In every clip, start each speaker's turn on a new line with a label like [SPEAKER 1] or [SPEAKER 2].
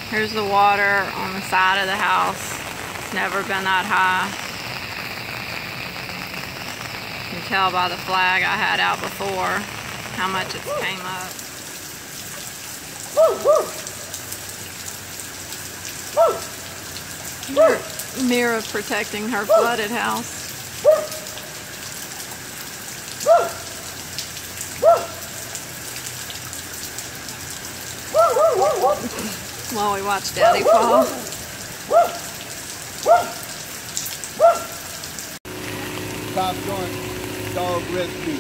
[SPEAKER 1] Here's the water on the side of the house. It's never been that high. You can tell by the flag I had out before how much it's came up. Mira protecting her flooded house. While we watch Daddy fall.
[SPEAKER 2] Top Joint Dog Rescue.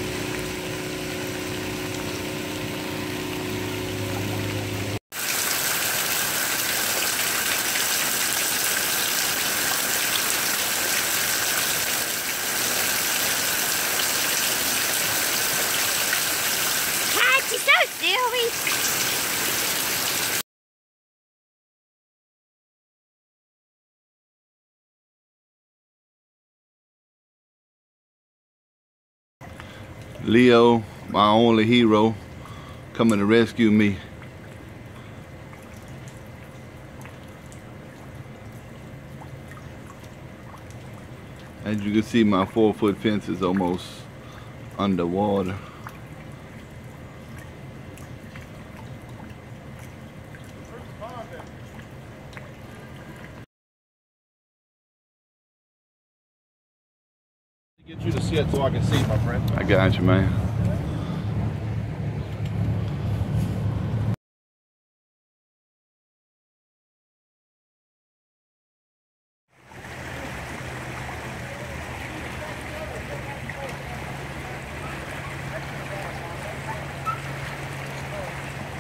[SPEAKER 3] God, she's so silly.
[SPEAKER 2] Leo, my only hero, coming to rescue me. As you can see, my 4-foot fence is almost underwater.
[SPEAKER 4] Get you to sit so I can see, my friend.
[SPEAKER 2] I got you, man.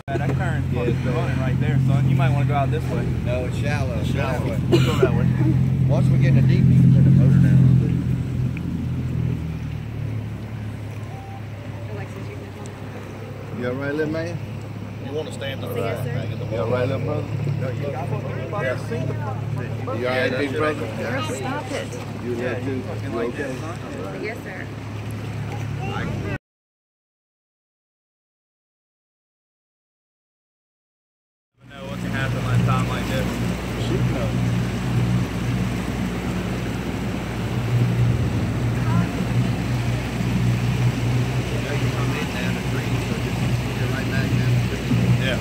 [SPEAKER 4] That current is running right there, son. You might want to go out this way.
[SPEAKER 5] No, it's shallow.
[SPEAKER 4] It's shallow.
[SPEAKER 5] That way.
[SPEAKER 4] We'll go that way.
[SPEAKER 5] Once we get in the deep, you can put the motor down. You all right, little man?
[SPEAKER 4] You want to stand to the
[SPEAKER 3] Yes, sir.
[SPEAKER 4] right?
[SPEAKER 2] You all right, little brother?
[SPEAKER 5] You all right, big brother?
[SPEAKER 1] Stop it.
[SPEAKER 2] You there too? You okay?
[SPEAKER 3] Yes, sir.
[SPEAKER 4] Know what can happen at a time like this.
[SPEAKER 2] Shoot no.
[SPEAKER 5] You come in down the tree, so just get right back down the tree.
[SPEAKER 4] Yeah.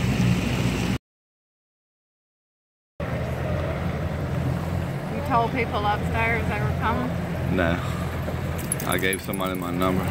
[SPEAKER 1] You told people upstairs they were coming?
[SPEAKER 2] No. I gave somebody my number.